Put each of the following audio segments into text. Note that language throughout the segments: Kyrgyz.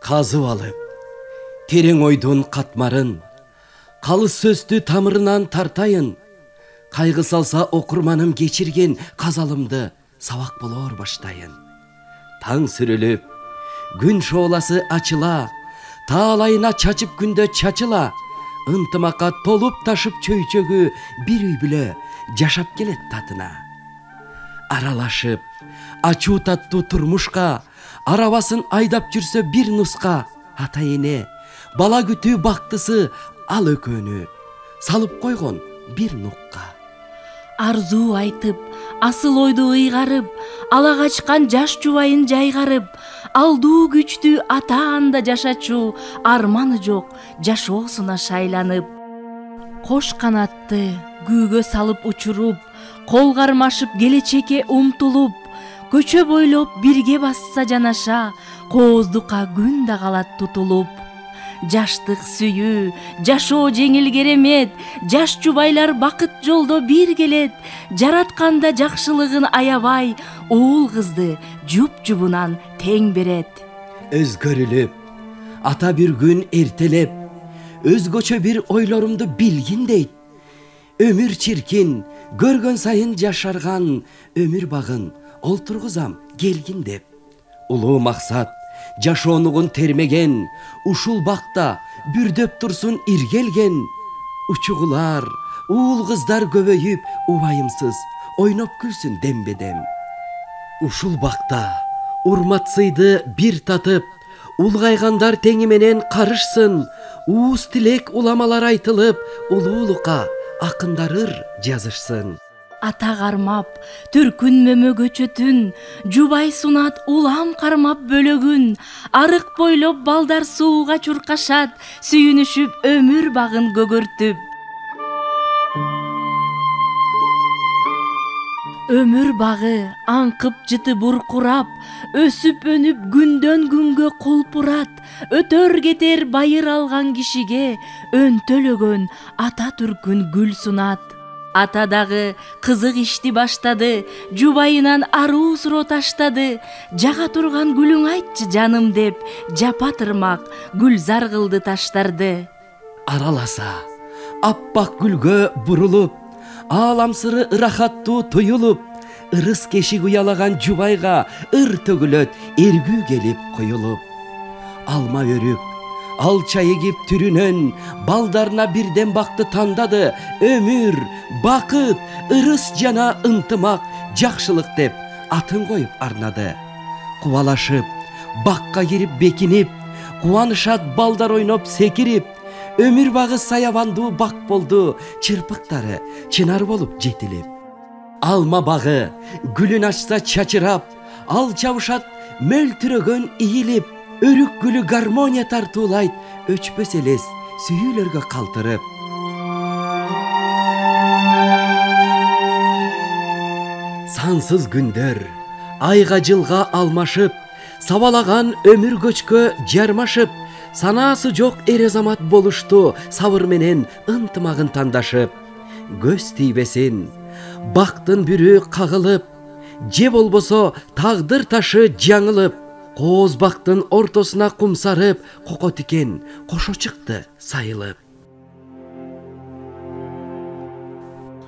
Казып алып, терең ойдун катмарын, калыс сөздү тамырынан тартайын. Кайгы салса окурманым кечирген казалымды сабак болор баштайын. Таң сүрүлүп, күн шооласы ачыла, таалайына чачып күндө чачыла, ынтымакка толуп ташып чөйчөгү бир үй бүлө жашап келет татына. Аралашып, ачуу таттуу турмушка, арабасын айдап жүрсө бир нуска, ата эне, бала күтүү бактысы ал экөөнү салып койгон бир нукка. Арзуу айтып, асыл ойду ыйгарып, ала качкан жаш жубайын жайгарып, алдуу күчтүү ата анда жашачу арманы жок жашоосуна шайланып. Кош канатты күүгө салып учуруп, кол кармашып келечекке умтулуп, көчө бойлоп бирге басса жанаша, кооздукка күн да калат тутулуп. Жаштык сүйүү, жашоо жеңил керемет, жаш жубайлар бакыт жолдо бир келет, жаратканда жакшылыгын аябай, уул кызды жуп-жубунан тең берет. Өзгөрүлүп, ата бир күн эртелеп, өзгөчө бир ойлорумду билгин дейт. Өмүр чиркин, көргөн сайын жашарган, өмүр багын олтургузам келгин деп. Улуу максат, жашоонугун термеген, ушул бакта бүрдөп турсун иргелген. Учугулар, уул кыздар көбөйүп, убайымсыз ойноп күлсүн дембедем. Ушул бакта урмат-сыйды бир татып, улгайгандар теңи менен карышсын, ууз тилек уламалар айтылып, улуулукка акындар ыр жазышсын. Ата кармап, түркүн мөмө көчөтүн, жубай сунат улам кармап бөлөгүн, арык бойлоп балдар сууга чуркашат, сүйүнүшүп өмүр багын көгөртүп. Өмүр багы аңкып жыты буркурап, өсүп өнүп күндөн күнгө кулпурат, өтөр кетер байыр алган кишиге өнтөлөгөн ата түркүн гүл сунат. Ата дагы кызык ишти баштады, жубайынан аруу суроо таштады, жага турган гүлүң айтчы жаным деп, жапа тырмак гүлзар кылды таштарды. Араласа, аппак гүлгө бурулуп, аалам сыры ырахаттуу туюлуп, ырыс кешик уялаган жубайга ыр төгүлөт эргүү келип куюлуп. Алма өрүк, ал чайыгип түрүнөн, балдарына бирден бакты тандады, өмүр, бакыт, ырыс жана ынтымак, жакшылык деп атын коюп арнады. Кубалашып, бакка кирип бекинип, кубанышат балдар ойноп секирип, өмүр багы саябандуу бак болду, чырпыктары чынар болуп жетилип. Алма багы гүлүн ачса чачырап, ал чабышат мөлтүрөгөн ийилип, өрүк гүлү гармония тартуулайт, өчпөс элес сүйүүлөргө калтырып. Сансыз күндөр айга жылга алмашып, сабалаган өмүр көчкө жармашып, санаасы жок эр азамат болушту, сабыр менен ынтымагын тандашып. Көз тийбесин, бактын бүрү кагылып, же болбосо тагдыр ташы жаңылып, кооз бактын ортосуна кумсарып, коко тикен кошо чыкты сайылып.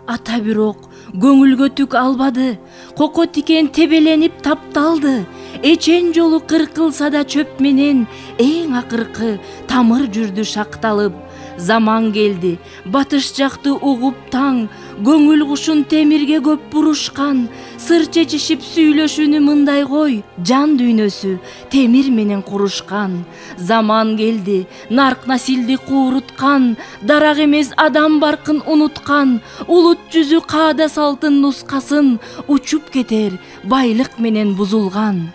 Ата бирок көңүлгө түк албады, коко тикен тебеленип тапталды, эчен жолу кыркылса да чөп менен, эң акыркы тамыр жүрдү шакталып. Заман келди, батыш жакты угуп таң, көңүл кушун темирге көп бурушкан, сыр чечишип сүйлөшүүнү мындай кой, жан дүйнөсү темир менен курушкан. Заман келди, нарк насилди кууруткан, дарак эмес адам баркын унуткан, улут жүзү каада салтын нускасын, учуп кетер байлык менен бузулган.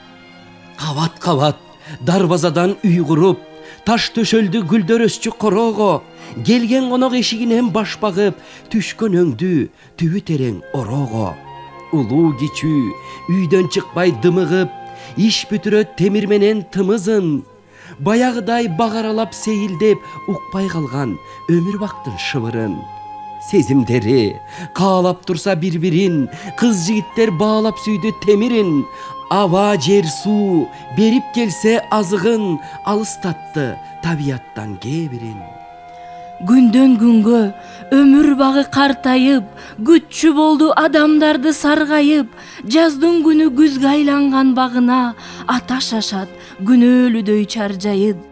Кабат-кабат дарбазадан үй куруп, таш төшөлдү гүлдөр өсчү короого, келген конок эшигинен баш багып, түшкөн өңдү түбү терең ороого. Улуу кичүү үйдөн чыкпай дымыгып, иш бүтүрөт темир менен тымызын, баягыдай багаралап сейилдеп, укпай калган өмүр бактын шыбырын. Сезимдери каалап турса бир-бирин, кыз жигиттер баалап сүйдү темирин, Ава жер суу берип келсе азыгын, алыстатты табияттан кээ-бирин. Күндөн күнгө өмүр багы картайып, күтчү болду адамдарды саргайып, жаздын күнү күзгө айланган багына ата шашат күнөөлүдөй чаржайып.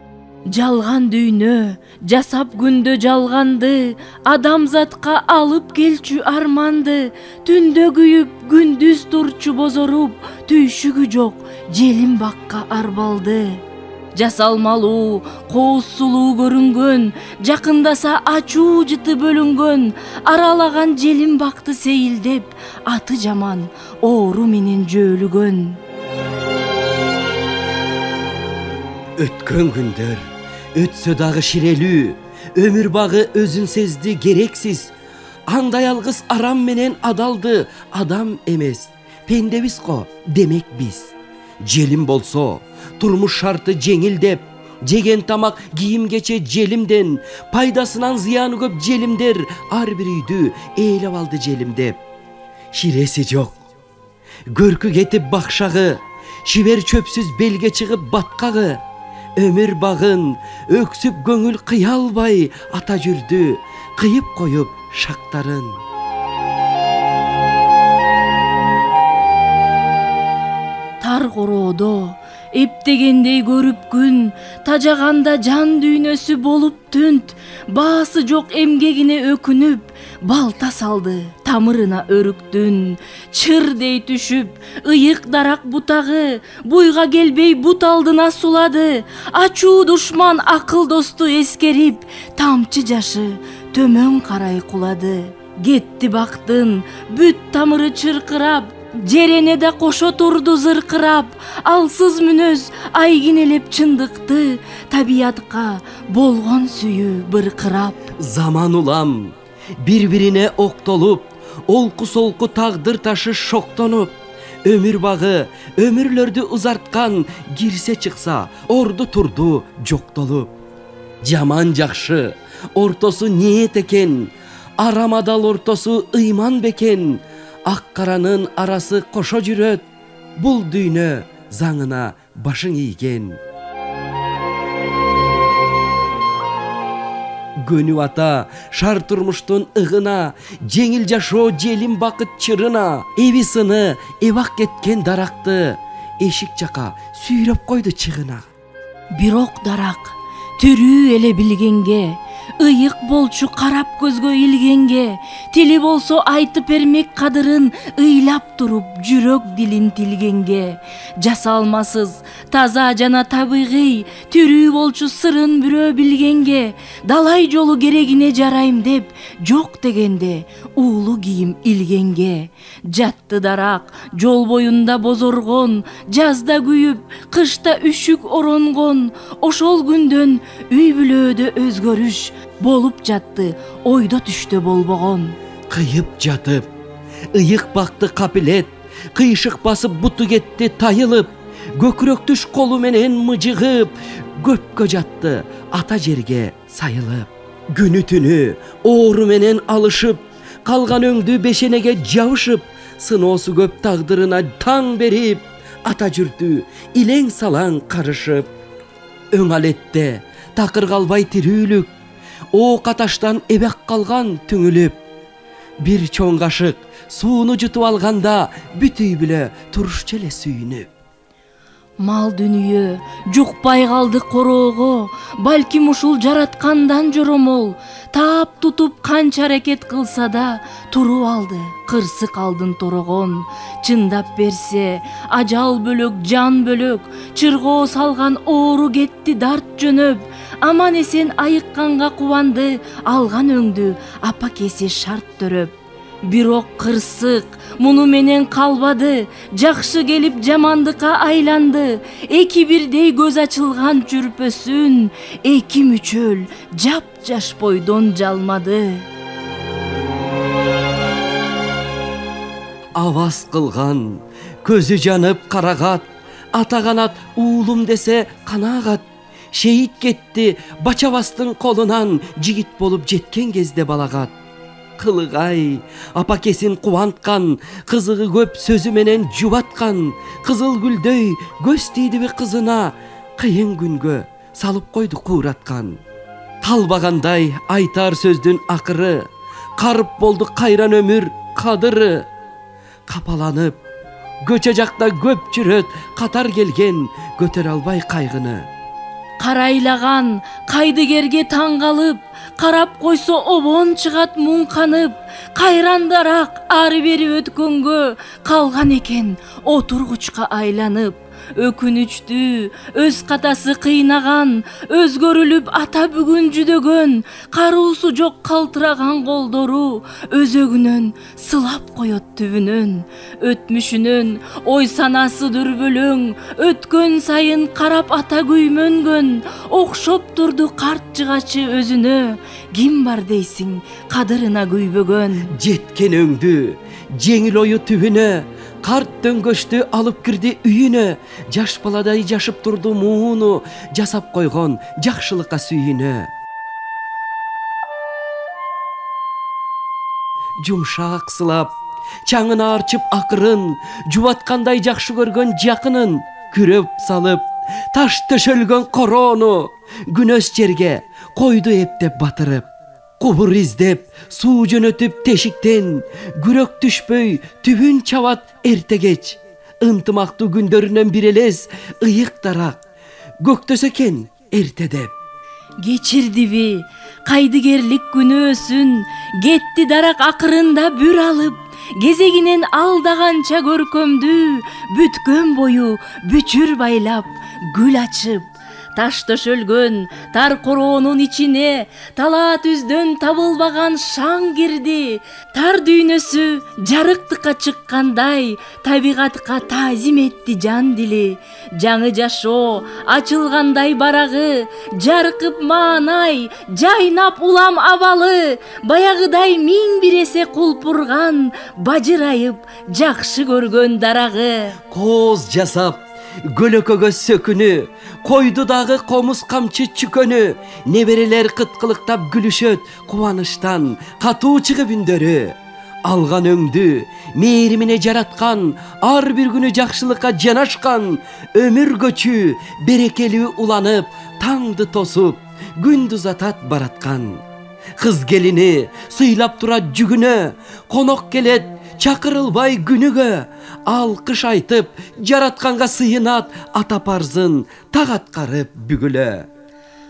Жалган дүйнө жасап күндө жалганды, адамзатка алып келчү арманды, түндө күйүп күндүз турчу бозоруп, түйшүгү жок желим бакка арбалды. Жасалмалуу, кооз сулуу көрүнгөн, жакындаса ачуу жыты бөлүнгөн, аралаган желим бакты сейилдеп, аты жаман оору менен жөөлүгөн. Өткөн күндөр өтсө дагы ширелүү, өмүр багы өзүн сезди керексиз. Андай алгыс арам менен адалды, адам эмес, пендебиз го демек биз. Желим болсо, турмуш шарты жеңилдеп, жеген тамак кийим кече желимден, пайдасынан зыяны көп желимдер, ар бир үйдү ээлеп алды желимдеп. Ширеси жок, көркү кетип бакшагы, шибер чөпсүз белге чыгып баткагы. Өмүр багын өксүп көңүл кыя албай, ата жүрдү кыйып коюп шактарын. Тар короодо эптегендей көрүп күн, тажаганда жан дүйнөсү болуп түнт, баасы жок эмгегине өкүнүп, балта салды тамырына өрүктүн. Чырдей түшүп, ыйык дарак бутагы, буйга келбей бут алдына сулады. Ачуу душман акыл досту эскерип, тамчы жашы төмөн карай кулады. Кетти бактын бүт тамыры чыркырап, жерене да кошо турду зыркырап. Алсыз мүнөз айгинелеп чындыкты, табиятка болгон сүйүү быркырап. Заман улам бири-бирине октолуп, олку-солку тагдыр ташы шоктонуп, өмүр багы өмүрлөрдү узарткан, кирсе чыкса орду турду жоктолуп. Жаман жакшы ортосу ниет экен, арам адал ортосу ыйман бекен. Ак каранын арасы кошо жүрөт, бул дүйнө заңына башың ийген. Көнүп ата шар турмуштун ыгына, жеңил жашоо желим бакыт чырына. Эби сыны эбак кеткен даракты, эшик жака сүйрөп койду чыгына. Бирок дарак түрүү эле билгенге, ыйык болчу карап көзгө илгенге, тили болсо айтып бермек кадырын, ыйлап туруп жүрөк дилин тилгенге. Жасалмасыз таза жана табигый, түрүү болчу сырын бирөө билгенге, далай жолу керегине жарайм деп, жок дегенде уулу кийим илгенге. Жатты дарак жол боюнда бозоргон, жазда күйүп, кышта үшүк оронгон. Ошол күндөн үй бүлөөдө өзгөрүш болуп жатты, ойдо түштө болбогон. Кыйып жатып, ыйык бакты капилет, кыйшык басып буту кетти тайылып, көкүрөк түш колу менен мыжыгып, көпкө жатты ата жерге сайылып. Күнү түнү оору менен алышып, калган өңдү бешенеге жабышып, сыноосу көп тагдырына таң берип, ата жүрдү илең салаң карышып. Өң алетте такыр калбай тирүүлүк, ок аташтан эбек калган түңүлүп. Бир чоң кашык сууну жутуп алганда, бүт үй бүлө турушчу эле сүйүнүп. Мал дүнүйө жукпай калды короого, балким ушул жараткандан жоромол. Таап тутуп канча аракет кылса да, туруп алды кырсык алдын торогон. Чындап берсе ажал бөлөк, жан бөлөк, чыргоо салган оору кетти дарт жөнөп. Аман эсен айыкканга кубанды, алган өңдү апа-кеси шарт төрөп. Бирок кырсык муну менен калбады, жакшы келип жамандыкка айланды. Эки бирдей көз ачылган жүрпөсүн, эки мүчөл жап-жаш бойдон жалмады. Аваз кылган, көзү жанып карагат, ата канат уулум десе канагат. Шейит кетти бачабастын колунан, жигит болуп жеткен кезде балагат. кылыгай, апакесин кубанткан, кызыгы көп сөзү менен жубаткан, кызыл гүлдөй көз тийдиби кызына, кыйын күнгө салып койду куураткан. Талбагандай айтар сөздүн акыры, карып болду кайран өмүр кадыры. Капаланып, көчө жакта көп жүрөт катар келген, көтөрө албай кайгыны. Карайлаган кайдыгерге таң калып, карап койсо обон чыгат муңканып, кайрандараак ары бери өткөнгө калган экен отургучка айланып. Өкүнүчтүү өз катасы кыйнаган, өзгөрүлүп ата бүгүн жүдөгөн, каруусу жок калтыраган колдору өзөгүнөн сылап коет түбүнөн. Өтмүшүнөн ой санасы дүрбөлөң, өткөн сайын карап ата күймөнгөн, окшоп турду карт жыгачы өзүнө, ким бар дейсиң кадырына күйбөгөн. Жеткен өңдү жеңил ою түбүнө, карт дөңгөштү алып кирди үйүнө, жаш баладай жашып турду мууну, жасап койгон жакшылыкка сүйүнө. Жумшак сылап, чаңын арчып акырын, жубаткандай жакшы көргөн жакынын, күрөп салып, таш төшөлгөн короону, күнөс жерге койду эптеп батырып. Кубур издеп, суу жөнөтүп тешиктен, күрөк түшпөй түбүн чабат эрте кеч. Ынтымактуу күндөрүнөн бир элес ыйык дарак көктөсө экен эрте деп. Кечирдиби кайдыгерлик күнөөсүн, кетти дарак акырында бүр алып, кезегинен алдаганча көркөмдүү, бүткөн бою бүчүр байлап, гүл ачып. Таш төшөлгөн тар короонун ичине талаа түздөн табылбаган шаң кирди. Тар дүйнөсү жарыктыкка чыккандай, табигатка таазим этти жан дили. Жаңы жашоо ачылгандай барагы, жаркып маанай, жайнап улам абалы. Баягыдай миң бир эсе кулпурган, бажырайып жакшы көргөн дарагы. Кооз жасап, көлөкөгө сөкүнү, койду дагы комуз камчы чүкөнү, неберелер кыткылыктап күлүшөт кубанычтан, катуу чыгып үндөрү. Алган өңдү мээримине жараткан, ар бир күнү жакшылыкка жанашкан, өмүр көчү берекелүү уланып, таңды тосуп, күндү узатат бараткан. Кыз келини сыйлап турат жүгүнө, конок келет чакырылбай күнүгө, алкыш айтып жаратканга сыйынат ата парзын так аткарып бүгүлө.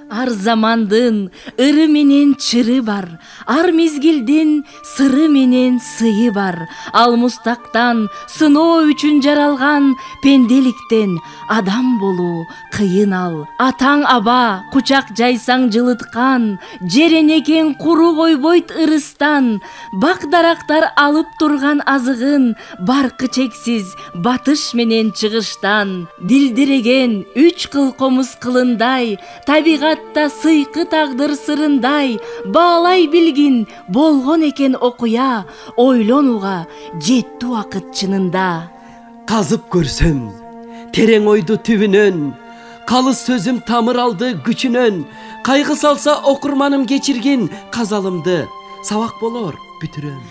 Ар замандын ыры менен чыры бар, ар мезгилдин сыры менен сыйы бар. Ал мустактан сыноо үчүн жаралган, пенделиктен адам болуу кыйын ал. Атаң аба кучак жайсаң жылыткан, жеренекен куру койбойт ырыстан. Бак дарактар алып турган азыгын, баркы чексиз батыш менен чыгыштан. Дилдиреген үч кыл комуз кылындай, табигат сыйкы тагдыр сырындай, баалай билгин болгон экен окуя, ойлонууга жетти убакыт чынында. Казып көрсөм терең ойду түбүнөн, калыс сөзүм тамыр алды күчүнөн. Кайгы салса окурманым кечиргин казалымды, сабак болор бүтүрөм.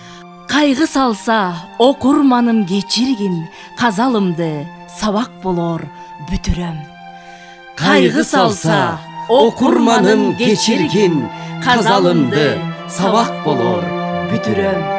Кайгы салса окурманым кечиргин казалымды, сабак болор бүтүрөм. Кайгы салса окурманым кечиргин казалымды, сабак болор бүтүрөм.